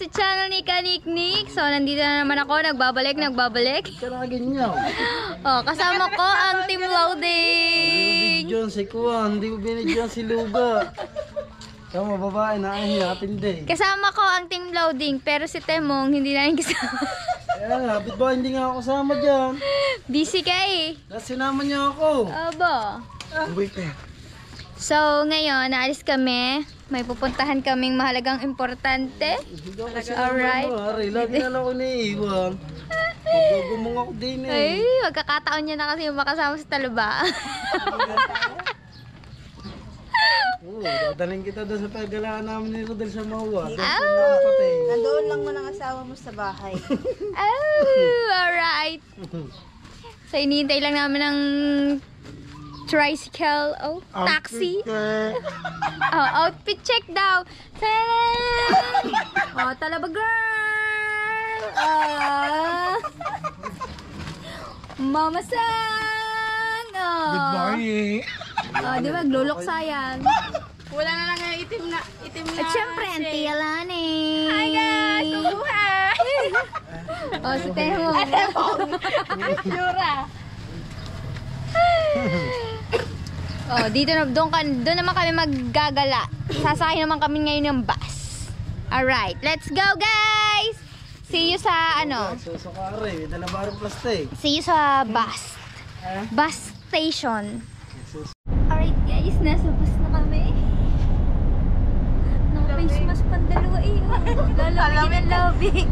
sa channel ni Kaniknik. So, nandito na naman ako. Nagbabalik. Karaganyaw. Oh, kasama ko ang Team Loading. Hindi mo binidyon si Kuwan. Hindi mo binidyon si Luga. Tama, babae na ay napindi. Kasama ko ang Team Loading. Pero si Temong, hindi na rin kasama. Ayan, hapit ba? Hindi nga ako kasama dyan. Busy ka eh. Dahil sinama niya ako. Aba. Wait eh. So, ngayon, naalis kami. May pupuntahan kaming mahalagang importante. Alright. Lagi na lang ako naiiwan. Magagumong ako din eh. Ay, magkakataon niya na kasi yung makasama sa talaba. Oo, dadaling kita doon sa paggalaan namin ni Rodel sa Mawa. Nandoon lang mo ng asawa mo sa bahay. Oh, alright. So, hinihintay lang namin ng tricycle. Oh, taxi. Oh, outfit check daw. Oh, talaba girl. Mama Sang. Oh. Good morning. Oh, di ba? Gluloksa yan. Wala na lang yung itim na. At syempre, Auntie Alani. Hi guys! Kubuhay! Oh, si Temo. Yura! Oh, dito na, doon naman kami maggagala. Sasakay naman kami ngayon ng bus. Alright, let's go guys! See you sa ano? Susukari, dalabarong plastic. See you sa bus. Bus station. Alright guys, nasa bus na kami. Naka-face mask pang dalawa eh. Lalabigin ang labig.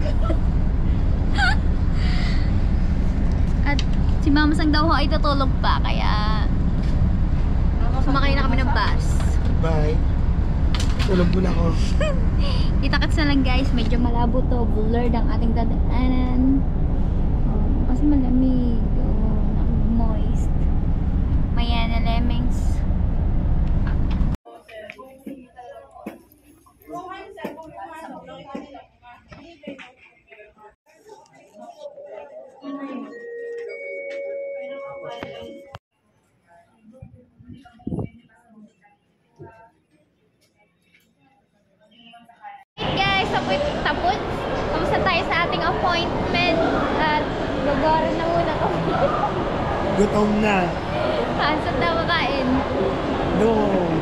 At si Mama Sang daw ay tutulog pa, kaya sumakay na kami ng bus. Bye. Tulog muna ako. Kita-kits na lang guys, medyo malabo to, blurred ang ating dadaanan. Oh, kasi malamig. Oh, moist. Mayan na lemmings. Guys, tapos kamusta tayo sa ating appointment at gagaran na muna kami. Gutom na. Saan na makain? Doon.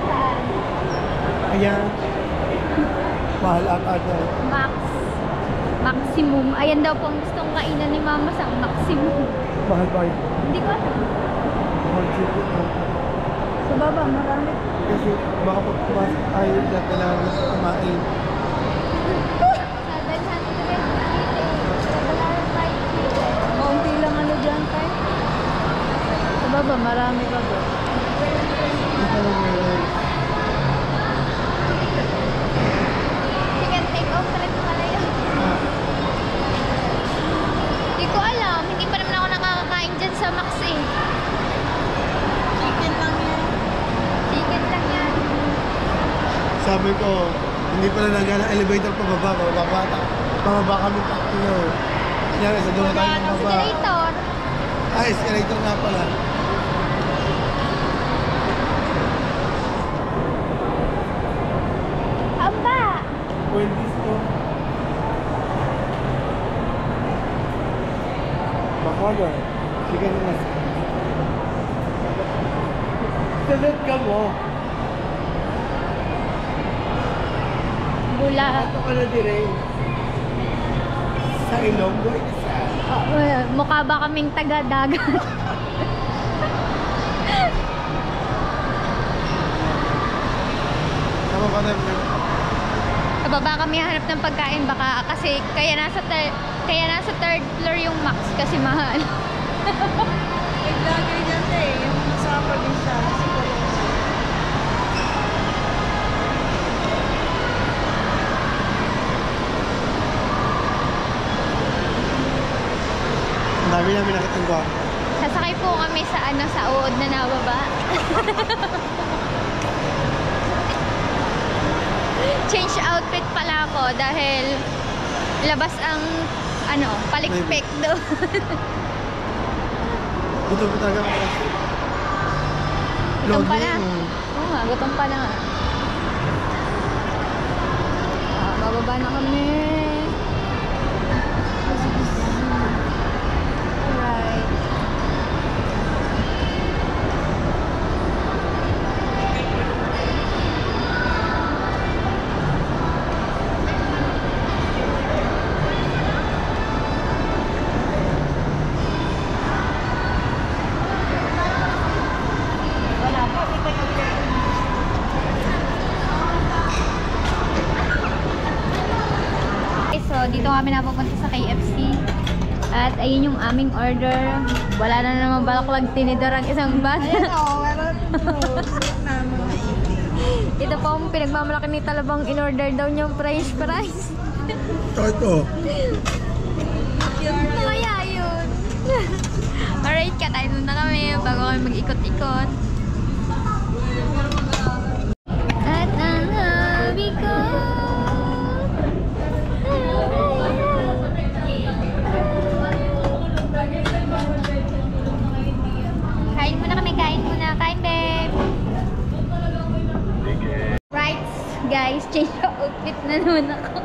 Saan? Ayan. Mahal at ano. Maximum. Ayan daw po ang gustong kainan ni Mama Sang. Maximum. Mahal ba yun? Hindi ko alam. Mahal siya. Sa baba, marami. Kasi baka pag pumasok tayo, kailangan na kumain. Sa Danhan ito rin. Sa Balaran tayo. Kaunti lang ano dyan tayo. Sa baba, marami ba ba? Ito lang meron. Chicken take off rin pala yun. Hindi ko alam. Hindi pa naman ako nakakakain dyan sa Max eh. Chicken lang yan. Chicken lang yan. Sabi ko, hindi pala nagana elevator pababa kami tatlo. Kaya sa dulo tayo ng baba. Escalator. Ah, escalator nga pala. Aba! Wendy's to. Bakaga. Sige na. Salat ka mo. Bula. Ato ka na dire. Sa Ilonggo. Mukha ba kaming taga-dagat? Tama ba na? Baba kami hanap ng pagkain baka kasi kaya nasa third floor yung Max kasi mahal. May vlogger dyan eh. Yung masama din siya. Ang dami namin nakitang ko. Sasakay po kami sa sa uod na nababa. Change outfit pala ako dahil labas ang palikpik doon. Gutom pa talaga ako. Gutom pa na. Oo nga, gutom pa na nga. Bababa Baba na kami. Alright. Okay, so dito kami napupunta sa KFC. At ayun yung aming order. Wala na naman balaklag tinidor ang isang bata. Meron Ito po ang pinagmamalaki ni Talabang in-order daw niyang french fries. Ito. Kaya yun. Alright, katayin muna kami bago kami mag-ikot-ikot. At ang hobby ko. Kain muna kami, kain muna. Kain, babe. Right, guys. Change outfit na naman ako.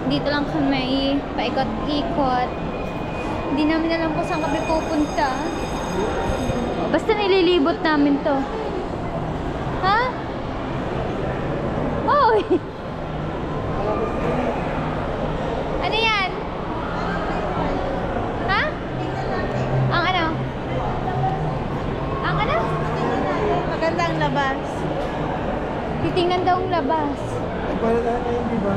Dito lang kami paikot-ikot. Hindi namin alam kung saan kami pupunta. Basta nililibot namin to. Ha? Oy! Ano yan? Ha? Ang ano? Ang ano? Magandang labas. Titingnan daw ang labas. Ay, para lahat ayun, di ba?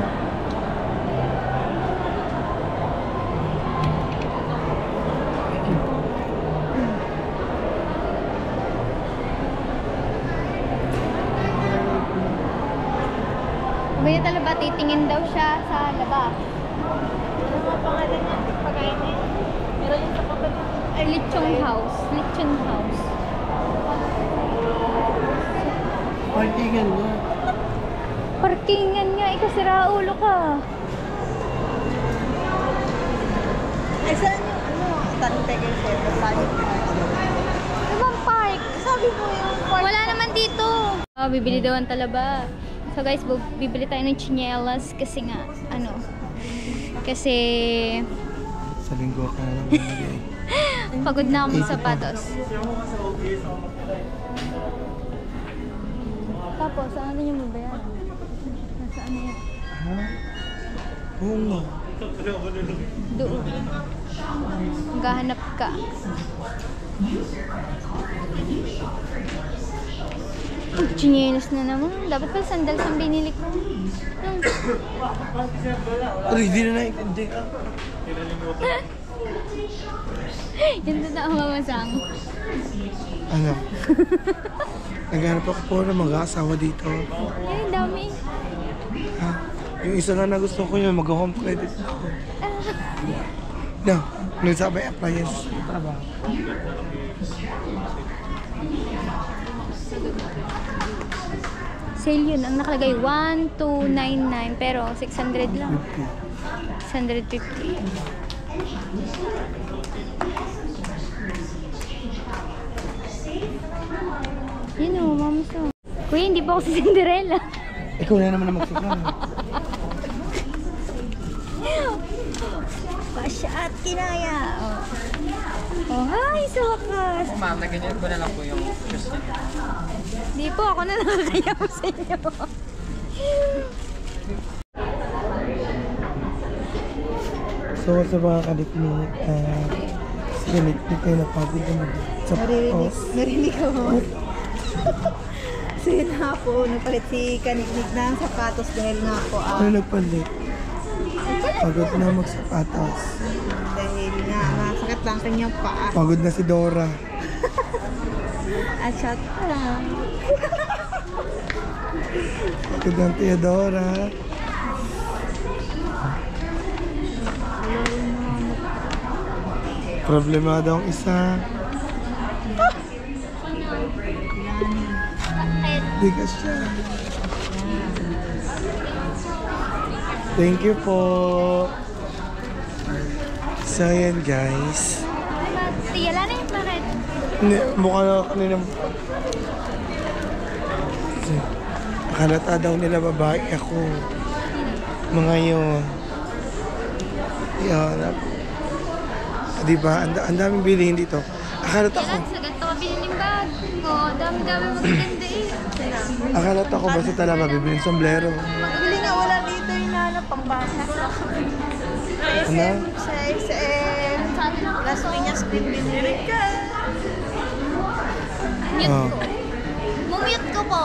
Baya talaga titingin daw siya sa labas. Ano mga pangalan niya? Pagkain niya? Meron yung sa kapatid. Lechon house. Lechon house. Parkingan niya. Parkingan nga. Ikaw sira ulo ka. Ay, saan yung ano? Tanong tayo kayo sa tayo. Ibang park. Sabi mo yung park. Wala naman dito. Bibili daw ang talaba. So guys, bibili tayo ng chinelas kasi nga, ano, kasi Sa linggo ka na lang nalagay. pagod na akong sapatos. Tapos, ano din yung mabayaran? Nasaan na yan? Ha? Oo nga. Doon. Maghahanap ka. Chinelas na naman. Dapat pala sandals ang binili ko. Pero hindi na naintindi ka. Yun na ako mamasang. Ano? Naghanap ako po ng mag-aasawa dito. Ay, dami. Ha? Yung isa nga na gusto ko yun, mag-home credit ako. No, nagsabay appliance trabaho. Sale yun. Ang nakalagay 1299 pero 600 lang. 650. Yun o, mamas o. Kuya, hindi pa ako si Cinderella. Ikaw na naman ang magsikan. Pasya at kinaya. Oh, hi, sa wakas. Ma'am, naganyan ko na lang po yung shoes niya. Hindi po, ako na nakakayaw sa inyo. So, sa mga kaliknik, sige, liknik kayo napagod naman. Narinig ko. So yun nga po, nagpalit si Kaniknik ng sapatos dahil nga po Ano nagpalit? Pagod na magsapatos. dahil nga masakit lang kanyang paa. Pagod na si Dora. At shot lang. Pagod na ang Theodora. Problemado ang isa. Di ka siya. Thank you po. So yan guys. Tiyala na yung bakit. Mukha na kanina. Halata daw nila babae ako. Mga yun. Yan. Diba? Ang daming bilihin dito. Akala ko, Kailan sa ganito ka biniling bag? Oo, dami-dami magaganda eh. akala ko basta talaga bibiling sombrero. Bili nga wala dito yung nana pambasa. Ano? Sa SM. Las Piñas binili ka. Mute Oh. ko. Mumute ko po.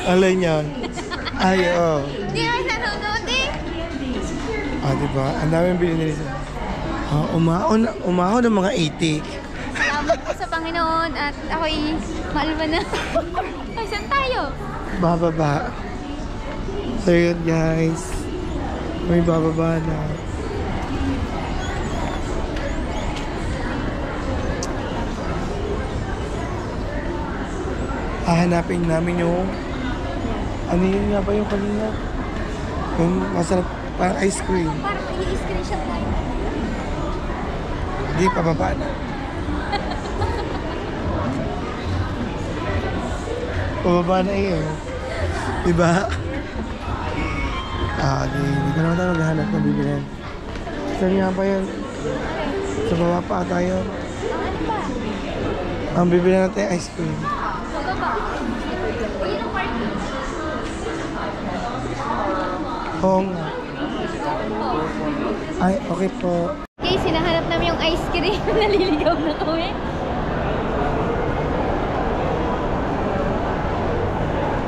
Alay niyan. Ay, oh. Hindi na kayo nanonood eh. Diba? Ang daming bilhin nila. Umahon ng mga 80. Salamat po sa Panginoon at ako'y maalwa na. Ay, saan tayo? Bababa. So yun guys. May bababa na. Hahanapin namin yung ano yun nga ba yung kanina? Yung masarap parang ice cream. Parang i-screenshot tayo. Hindi, pababa na. Pababa na eh. Diba? Hindi pa naman tayo maghahanap ng bibilhan. Saan nga pa yun? Sa baba pa tayo. Ano ba? Ang bibilhan natin ice cream. Bababa. Yun ang parking. Oo nga. Ay, okay po. Okay, sinahanap namin yung ice cream. Naliligaw na kami.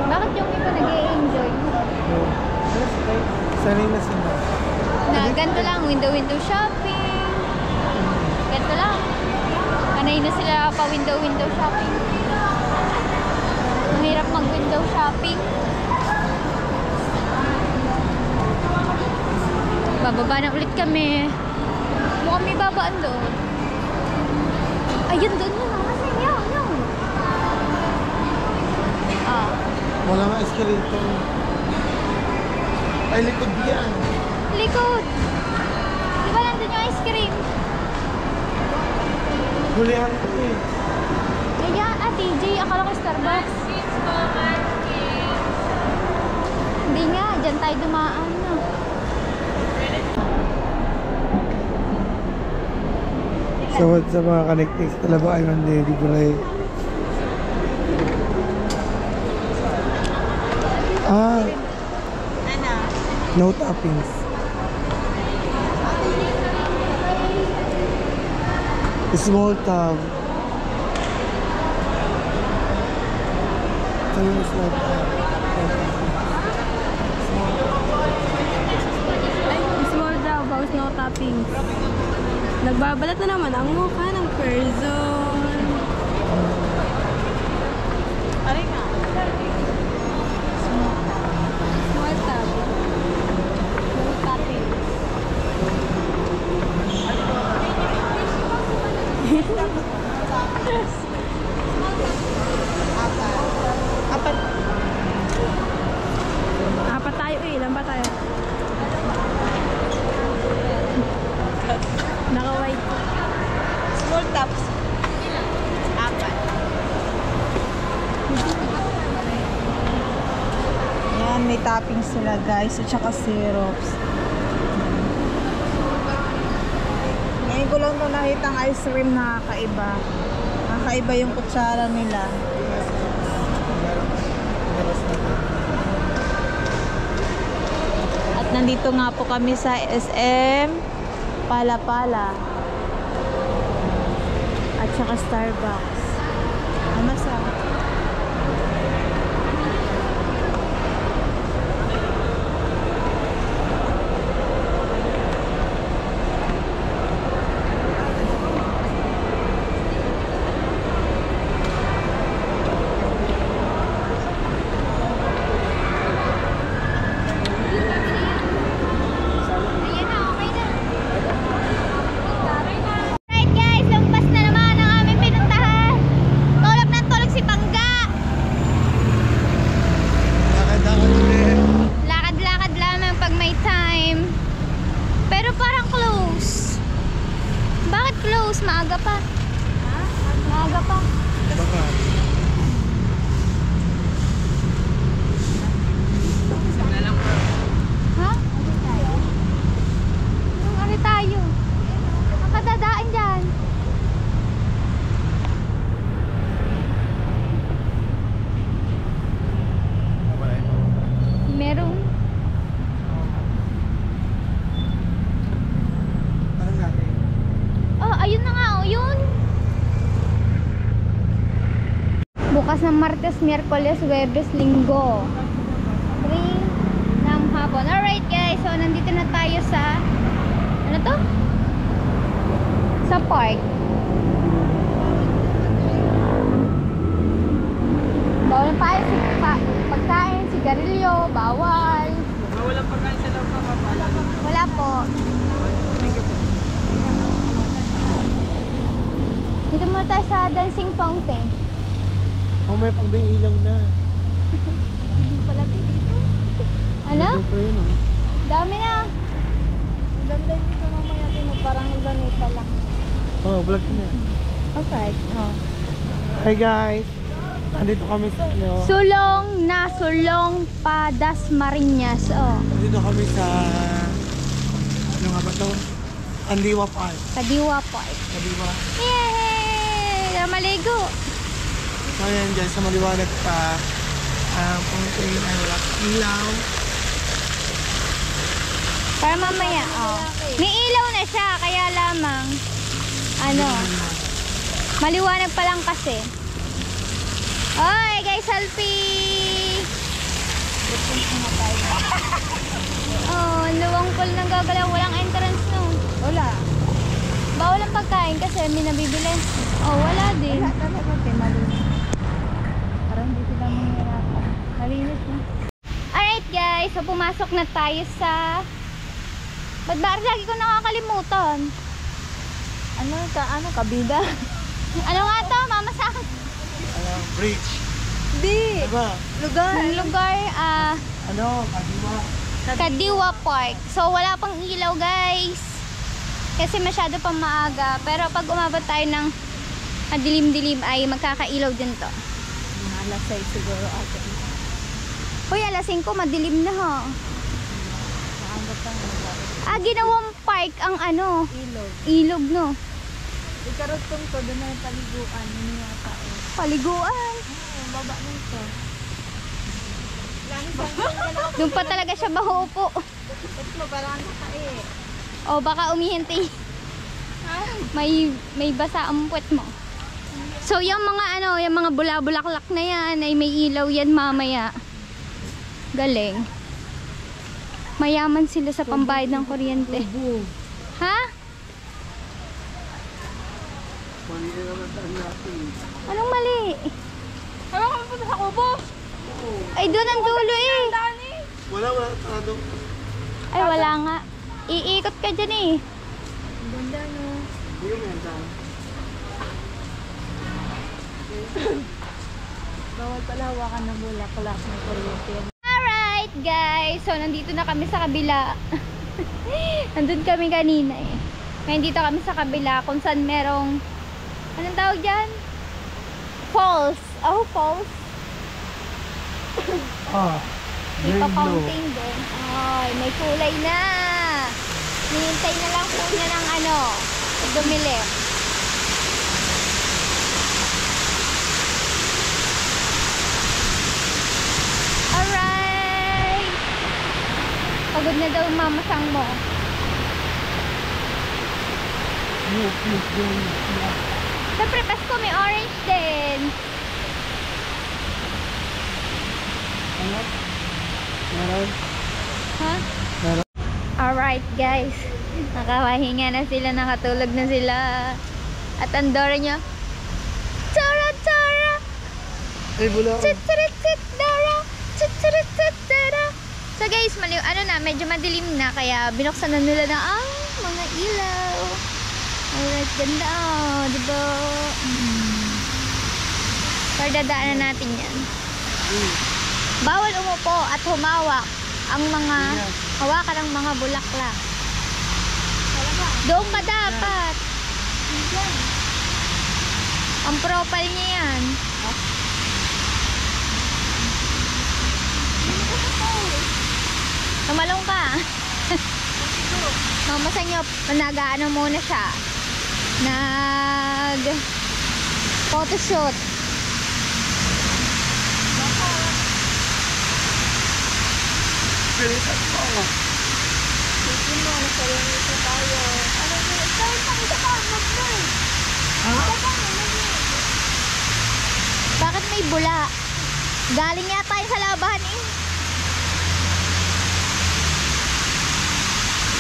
Bakit yung iba nag-e-enjoy? Sanay na sila. Na ganito lang, window-window shopping. Ganito lang. Panay na sila pa window-window shopping. Mahirap mag-window shopping. Bababa na ulit kami. Mukhang may babaan doon. Ayun doon yun. Kasi yun. Wala nga escalator. Ay, likod yan. Likod. Di ba nandun yung ice cream? Hulihan ko eh. Kaya, TJ, akala ko Starbucks. Hindi nga, dyan tayo dumaan na. So, sa mga connectings, talaba ay mandi, di ko rin. Ano? No toppings. Small tab. Sabi mo small tab. Small daw, bawas no toppings. Nagbabalat na naman ang mukha ng person. Ari nga. Small tab. No toppings. Apat. Apat tayo eh. Ilan ba tayo? Naka-white. Small tops. Apat. Yan, may toppings sila guys. At saka syrups. Ngayon ko lang ito nakita ang ice cream na kakaiba. Nakakaiba yung kutsara nila. At nandito nga po kami sa SM Palapala. At saka Starbucks. Ano sa? Ayan na, okay na. Right guys, lampas na naman ang aming pinuntahan. Martes, Miyerkules, Huwebes, Linggo. 3 ng hapon. Alright guys, so nandito na tayo sa ano to? Sa park. Bawal pa pagkain, sigarilyo, bawal. Bawal ang pagkain sa loob ng mapala. Wala po. Dito muna tayo sa dancing fountain. Oh, may pang-bing ilaw na. Hindi pala dito. Ano? Ito pa yun, oh. Dami na. Ganda dito mamaya din. Parang ganito lang. Oh, vlog na. Okay. Oh. Hi guys. Andito kami sa Sulong na sulong pa Dasmariñas. Oh. Andito kami sa ano nga ba to? Andiwa Park. Kadiwa Park. Andiwa. Yay! Maligo. So ayan dyan sa maliwanag pa. Fountain ay wala ilaw. Para mamaya. Oh. May ilaw na siya. Kaya lamang ano, maliwanag pa lang kasi. Oy, guys, selfie! Oh, luwang pool nang gagalaw. Walang entrance, no? Wala. Bawal ang pagkain kasi may nabibili. Oh, wala din. Wala talaga, malinis. Parang hindi sila mahirapan. Malinis na. Alright, guys. So, pumasok na tayo sa... Ba't ba lagi ko nakakalimutan? Ano, kabida? Ano nga to, mama sa akin? Bridge. Di. Diba? Lugar, Ano? Kadiwa. Kadiwa Park. So, wala pang ilaw, guys. Kasi masyado pang maaga. Pero pag umabot tayo ng madilim-dilim ay magkakailaw din to. Alas 6 siguro ate. Uy, alas 5, madilim na ha. Ginawang park ang ano? Ilog. Ilog, no? Ikarotong to, doon na yung paliguan. Yun yung tao. Paliguan. Oo, baba nito. Doon pa talaga siya mahupo. Ito, parang nakae. O, baka umihinti. May basa ang puwet mo. So, yung mga ano, yung mga bula-bulaklak na yan, ay may ilaw yan mamaya. Galing. Mayaman sila sa pambayad ng kuryente. Ha? Mali na naman saan natin. Anong mali? Ewan ko punta sa kubo. Ay, doon ang dulo eh. Wala tarado. Ay, wala nga. Iikot ka dyan eh. Ganda no. Hindi ko may saan. Bawal pala hawakan ng bulaklak ng kuryente. Alright guys, so nandito na kami sa kabila. Nandun kami kanina eh. Ngayon dito kami sa kabila kung saan merong, anong tawag dyan? Falls. Oh, falls. May Green glow. pa-fountain din. Ay, may kulay na. Hinihintay na lang po niya ng ano, dumili. Alright. Pagod na daw ang mamasang mo. Siyempre, Pasko may orange din. Ano? Meron? Ha? Meron? Alright guys. Nakawahinga na sila, nakatulog na sila. At ang Dora nyo, Dora, Dora! Ay, bula ko. Tsit, Dora! Tsit, Dora! So guys, medyo madilim na, kaya binuksan na nila na ang mga ilaw. Alright, ganda oh, diba? Pero dadaanan natin yan. Bawal umupo at humawak ang mga hawakan ng mga bulaklak. Doon ka dapat. Ang profile niya yan. Tumalong ka. Mamasa nyo, nag-ano muna siya. Photoshoot. Pilitan mo. Sige mo, nasa tayo. Ano mo? Start pa, isa pa, mag-start. Ha? Bakit may bula? Galing yata yung sa labahan eh.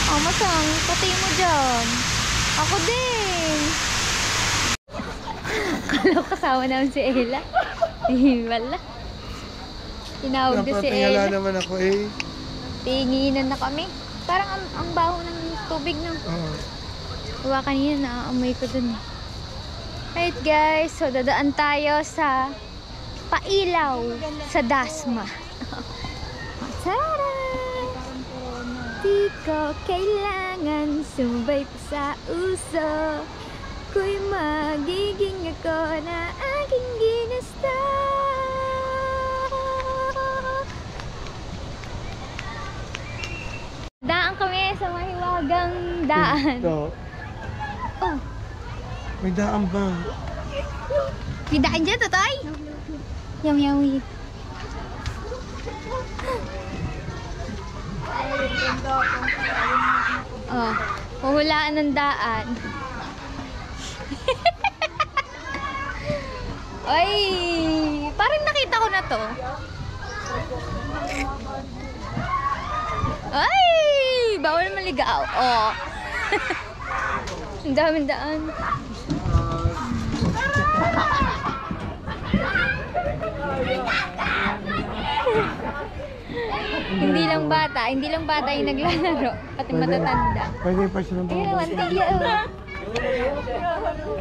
Oh, masang, pati mo dyan. Ako din. Kala ko kasama naman si Ella. Wala. Tinawag na si Napatingala Ella. naman ako eh. Tinginan na kami. Parang ang baho ng tubig no. Oo. Diba kanina naaamoy ko dun. Right guys, so dadaan tayo sa Pailaw sa Dasma. Tara! Di ko kailangan sumabay pa sa uso. Ko'y magiging ako na aking ginusto. Daan kami sa mahiwagang daan. Ito. Oh, May daan ba? may daan dyan, Totoy? Yum, yummy. Oh, huhulaan ng daan. Ay, parang nakita ko na to. Ay, bawal maligaw. Oh. Ang daming daan. Hindi lang bata yung naglalaro, pati matatanda. Pwede pa siya ng Ayun baba. naman, tiya.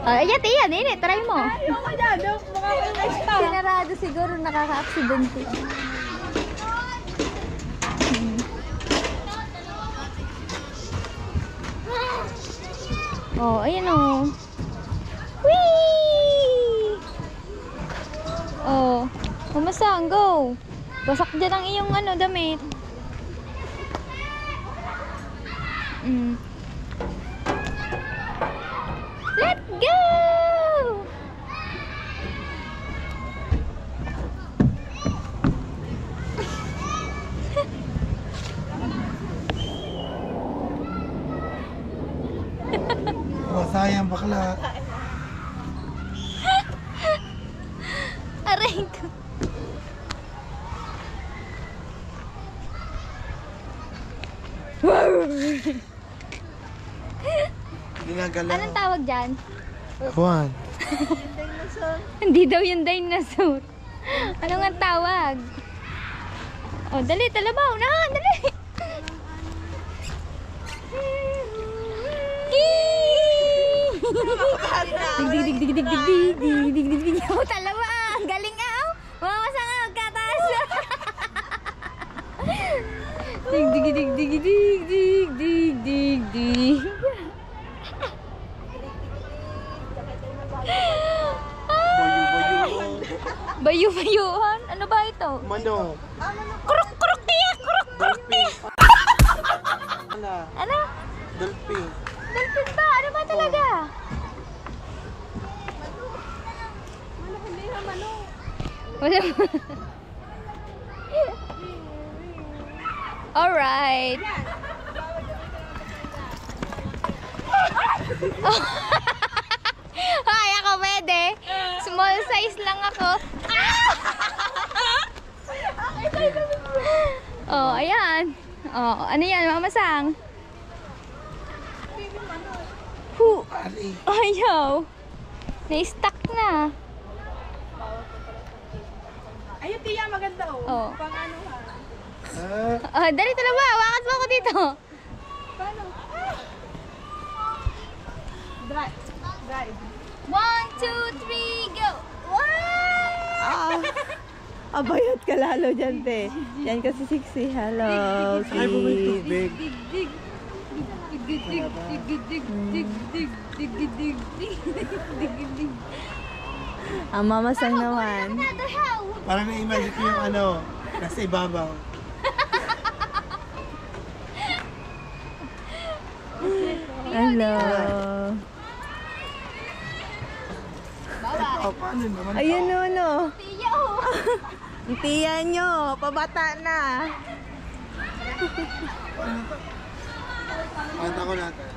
Ayan, tiya, nene, try mo. Ayoko dyan, makakalaista. Sinarado siguro, nakaka-aksidente. Oh, ayan o. Whee! Oh, pumasang, go. Basak dyan ang iyong ano, damit. Let's go! Oh, sayang bakla. Aray ko. Ginagalaw. Anong tawag dyan? Juan. Hindi daw yung dinosaur. Ano nga tawag? Oh, dali, talabaw na, dali. Dig dig dig dig dig dig dig dig dig dig. Oh, talawa. Ang galing ah. Mama sa nga magkataas. Dig dig dig dig dig dig dig dig dig. Bayu-bayuhan? Ano ba ito? Mano. Kruk kruk tiya, kruk kruk tiya. Ano? Dolphin. Dolphin ba? Ano ba talaga? Wala. Alright. Ay, ako pwede. Small size lang ako. Oh, ayan. Oh, ano yan, mamasang? Hu. Ayaw. Na-stuck na. Ayun, tiya, maganda oh. Oh. Pang ano ha. Ah, Dali talaga, wakas mo ako dito. Paano? Drive. 1, 2, 3, go! Wow! Abayot ka lalo dyan, te. Yan kasi sexy. Hello, Ay, bumay tubig. Ang mamasang naman. Another how? Parang na-imagine ko yung ano, nasa ibabaw. Hello. Oh, paano naman? Ayun no, no. Tiya oh! Ang tiya nyo, pabata na. Kanta ko natin.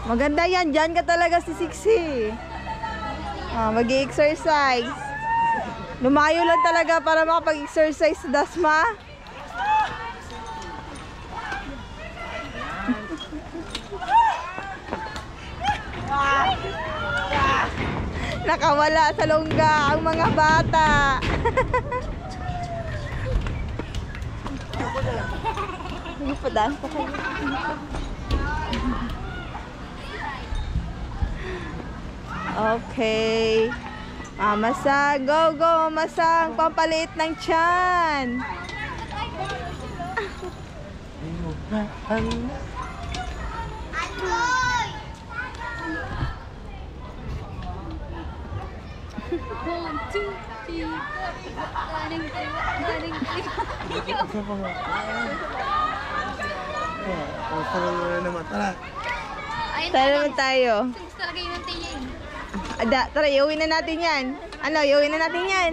Maganda yan. Diyan ka talaga si Sixi. Mag-i-exercise. Lumayo lang talaga para makapag-exercise sa Dasma. Nakawala sa longga ang mga bata. Padaan pa kayo. Okay. Masang, go, go, masang. Pampaliit ng tiyan. One, two, three, four. Galing, galing, galing. Isa pa nga. Tara na naman. Tara. Ayun Tara naman tayo. Gusto talaga yun ang tiya eh. Ada, tara, iuwi na natin yan. Ano, iuwi na natin yan.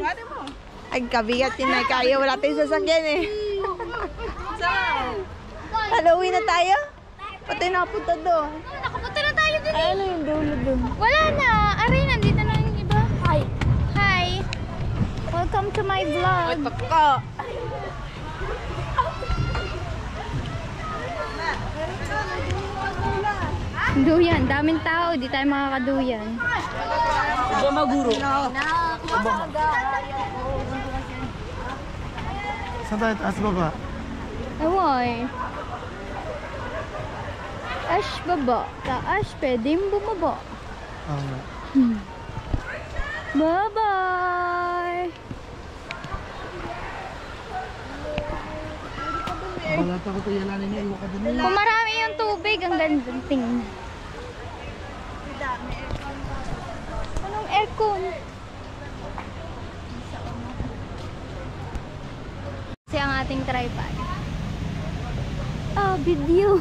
Ay, kabigat yun na. Kaya wala tayong sasakyan eh. Ano, uwi na tayo? Pati napunta doon. Nakapunta na tayo dun eh. Ano yung dulo doon? Wala na. Aray, nandito na yung iba. Hi. Hi. Welcome to my vlog. Duyan, daming tao. Di tayo makakaduyan. Saan tayo? Taas baba? Away. Ash baba. Taas, pwedeng bumaba. Bye-bye. Wala pa ko ito yalanin niya. Iwa ka din nila. Kung marami yung tubig, ang ganda tingnan. Anong aircon? Kasi ang ating tripod. Video.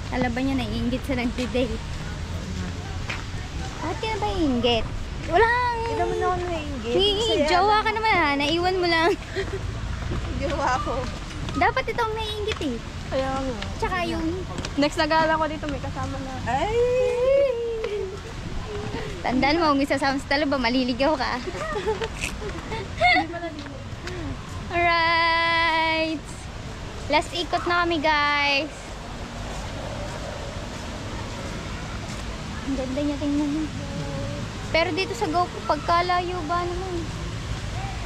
Alam ba niya, naiinggit sa nagdi-date? Bakit ka na ba iinggit? Walang... Hindi naman ako naiinggit. Jowa ka naman ha, naiwan mo lang. Jowa ko. Dapat itong naiinggit eh. Kaya nga. Tsaka yung... Next na gala ko dito, may kasama na. Ay! Tandaan mo, kung isasama sa talo ba, maliligaw ka. Alright! Last ikot na kami guys. Ang ganda niya, tingnan mo. Pero dito sa GoPro, pagkalayo ba naman?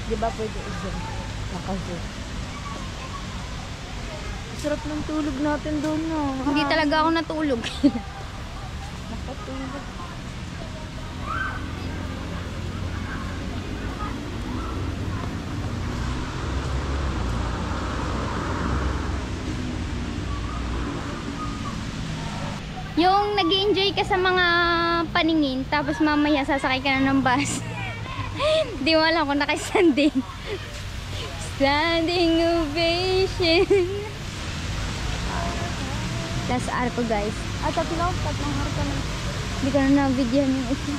Di ba pwede i-zoom? Naka-zoom. Sarap ng tulog natin doon, no? Hindi talaga ako natulog. Nakatulog. Yung nag-enjoy ka sa mga paningin, tapos mamaya sasakay ka na ng bus. Di mo alam kung naka-standing. Standing ovation. Last hour ko guys. At tatlong harap na. Hindi ko na na-videohan yung isa.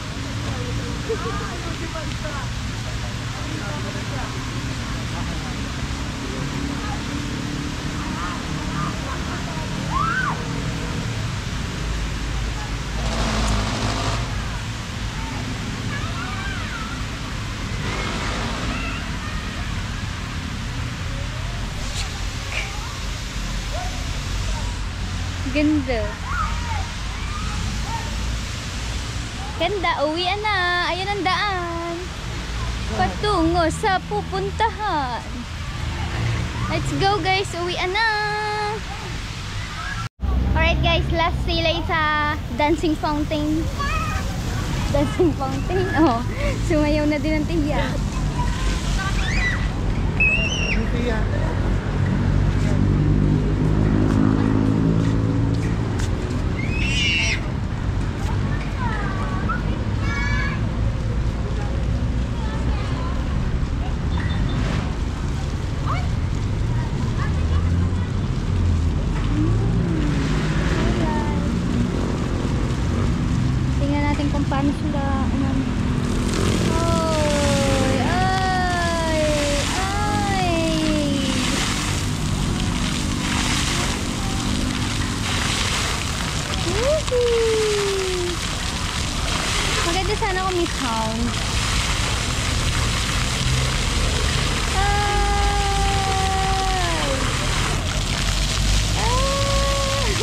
Ganda. Ganda, uwian na. Ayun ang daan. Patungo sa pupuntahan. Let's go guys, uwian na. Alright guys, last silay sa dancing fountain. Dancing fountain. Oh, sumayaw na din ang tiya. Dito yan. Maganda sana kung may sound.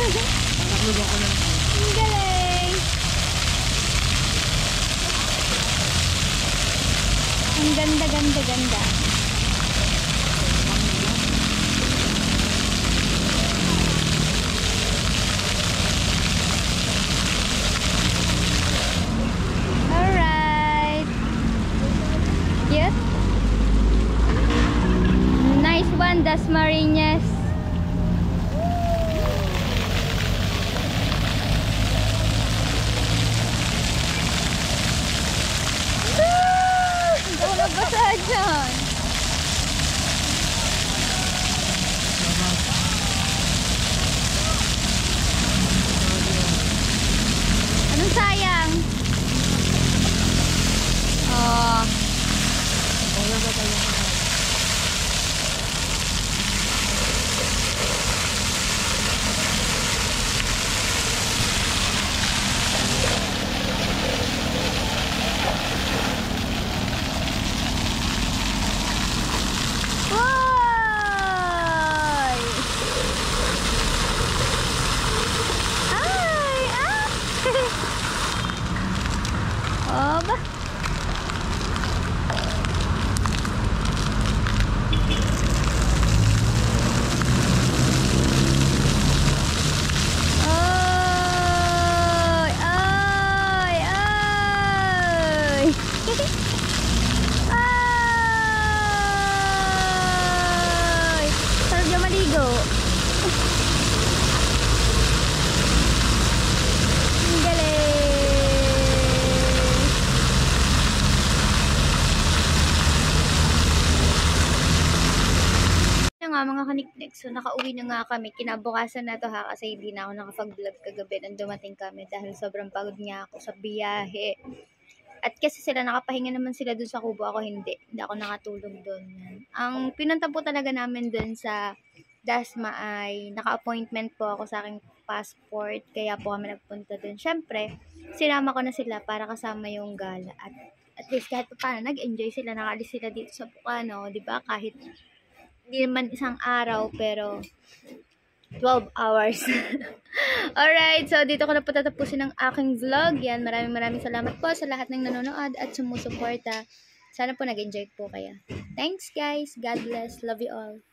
Nakaklo ba ko lang? Ang galing! Ang ganda, ganda, ganda. Alright. Yes. Nice one, Dasmariñas. Ako nabasa dyan. Anong sayang? Oh. Ay! Ay! Ah! Oh, ba? Ay! Ay! Ay! Ay! Sarap niya maligo. Ang galing. Yun nga mga kaniknik, so nakauwi na nga kami. Kinabukasan na to ha, kasi hindi na ako nakapag-vlog kagabi nang dumating kami dahil sobrang pagod nga ako sa biyahe. At kasi sila nakapahinga naman sila dun sa kubo, ako hindi. Hindi ako nakatulog dun. Ang pinunta po talaga namin dun sa Dasma ay naka-appointment po ako sa aking passport. Kaya po kami nagpunta dun. Siyempre, sinama ko na sila para kasama yung gala. At least kahit pa paano, nag-enjoy sila. Nakalis sila dito sa Bukano, di ba? Kahit hindi naman isang araw, pero 12 hours. Alright, so dito ko na po tatapusin ang aking vlog. Yan, maraming salamat po sa lahat ng nanonood at sumusuporta. Sana po nag-enjoy po kayo. Thanks guys. God bless. Love you all.